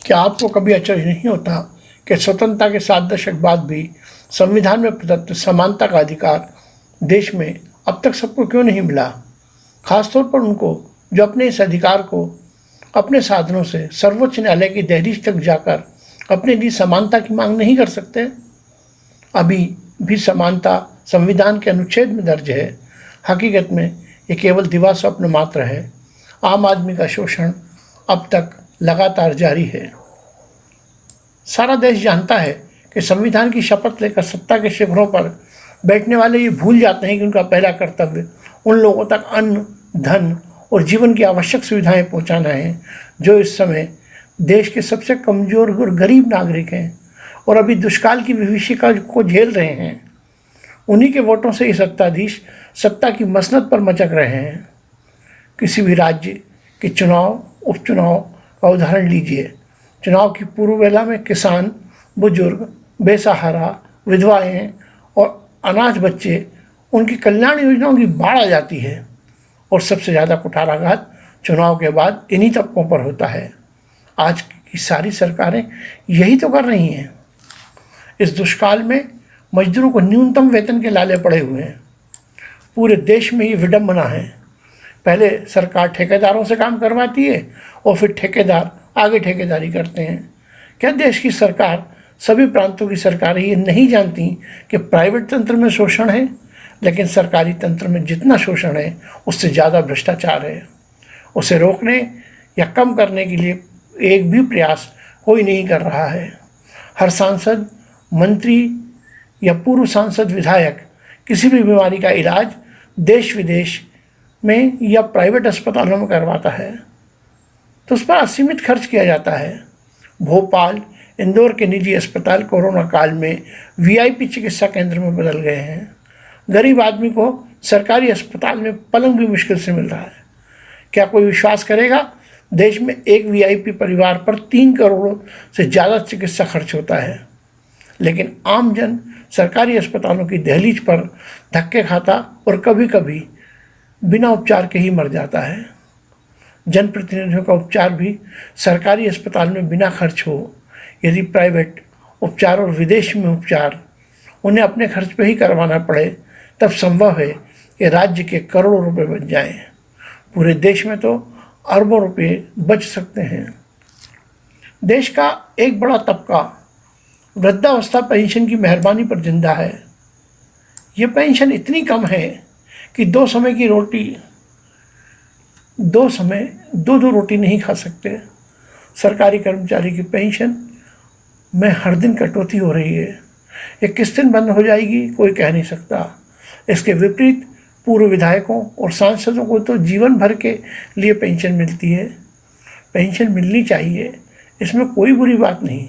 क्या आपको कभी अचरज नहीं होता कि स्वतंत्रता के 7 दशक बाद भी संविधान में प्रदत्त समानता का अधिकार देश में अब तक सबको क्यों नहीं मिला? खासतौर पर उनको जो अपने इस अधिकार को अपने साधनों से सर्वोच्च न्यायालय की दहलीज तक जाकर अपने लिए समानता की मांग नहीं कर सकते। अभी भी समानता संविधान के अनुच्छेद में दर्ज है। हकीकत में ये केवल दिवा स्वप्न मात्र है। आम आदमी का शोषण अब तक लगातार जारी है। सारा देश जानता है कि संविधान की शपथ लेकर सत्ता के शिखरों पर बैठने वाले ये भूल जाते हैं कि उनका पहला कर्तव्य उन लोगों तक अन्न, धन और जीवन की आवश्यक सुविधाएं पहुंचाना है जो इस समय देश के सबसे कमज़ोर और गरीब नागरिक हैं और अभी दुष्काल की विभीषिका को झेल रहे हैं। उन्हीं के वोटों से ये सत्ताधीश सत्ता की मसनद पर मचक रहे हैं। किसी भी राज्य के चुनाव, उपचुनाव का उदाहरण लीजिए। चुनाव की पूर्व वेला में किसान, बुजुर्ग, बेसहारा, विधवाएं और अनाथ बच्चे, उनकी कल्याण योजनाओं की बाढ़ आ जाती है और सबसे ज़्यादा कुठाराघात चुनाव के बाद इन्हीं तबकों पर होता है। आज की सारी सरकारें यही तो कर रही हैं। इस दुष्काल में मजदूरों को न्यूनतम वेतन के लाले पड़े हुए हैं। पूरे देश में ये विडंबना है। पहले सरकार ठेकेदारों से काम करवाती है और फिर ठेकेदार आगे ठेकेदारी करते हैं। क्या देश की सरकार, सभी प्रांतों की सरकारें ये नहीं जानती कि प्राइवेट तंत्र में शोषण है, लेकिन सरकारी तंत्र में जितना शोषण है उससे ज़्यादा भ्रष्टाचार है। उसे रोकने या कम करने के लिए एक भी प्रयास कोई नहीं कर रहा है। हर सांसद, मंत्री या पूर्व सांसद, विधायक किसी भी बीमारी का इलाज देश विदेश में या प्राइवेट अस्पतालों में करवाता है तो उस पर असीमित खर्च किया जाता है। भोपाल, इंदौर के निजी अस्पताल कोरोना काल में वीआईपी चिकित्सा केंद्र में बदल गए हैं। गरीब आदमी को सरकारी अस्पताल में पलंग भी मुश्किल से मिल रहा है। क्या कोई विश्वास करेगा? देश में एक वीआईपी परिवार पर 3 करोड़ से ज़्यादा चिकित्सा खर्च होता है, लेकिन आम जन सरकारी अस्पतालों की दहलीज पर धक्के खाता और कभी कभी बिना उपचार के ही मर जाता है। जनप्रतिनिधियों का उपचार भी सरकारी अस्पताल में बिना खर्च हो। यदि प्राइवेट उपचार और विदेश में उपचार उन्हें अपने खर्च पे ही करवाना पड़े, तब संभव है कि राज्य के करोड़ों रुपए बच जाएं। पूरे देश में तो अरबों रुपए बच सकते हैं। देश का एक बड़ा तबका वृद्धावस्था पेंशन की मेहरबानी पर जिंदा है। ये पेंशन इतनी कम है कि 2 समय की रोटी, 2 समय 2-2 रोटी नहीं खा सकते। सरकारी कर्मचारी की पेंशन में हर दिन कटौती हो रही है। ये किस दिन बंद हो जाएगी कोई कह नहीं सकता। इसके विपरीत पूर्व विधायकों और सांसदों को तो जीवन भर के लिए पेंशन मिलती है। पेंशन मिलनी चाहिए, इसमें कोई बुरी बात नहीं,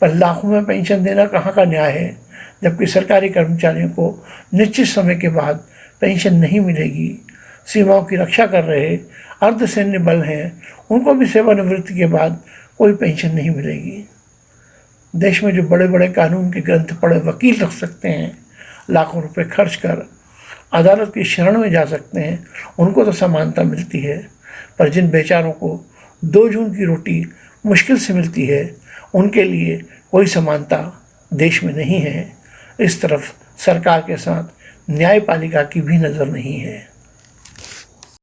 पर लाखों में पेंशन देना कहाँ का न्याय है, जबकि सरकारी कर्मचारियों को निश्चित समय के बाद पेंशन नहीं मिलेगी। सीमाओं की रक्षा कर रहे अर्धसैन्य बल हैं, उनको भी सेवानिवृत्ति के बाद कोई पेंशन नहीं मिलेगी। देश में जो बड़े बड़े कानून के ग्रंथ पढ़े वकील रख सकते हैं, लाखों रुपए खर्च कर अदालत की शरण में जा सकते हैं, उनको तो समानता मिलती है, पर जिन बेचारों को 2 जून की रोटी मुश्किल से मिलती है, उनके लिए कोई समानता देश में नहीं है। इस तरफ सरकार के साथ न्यायपालिका की भी नज़र नहीं है।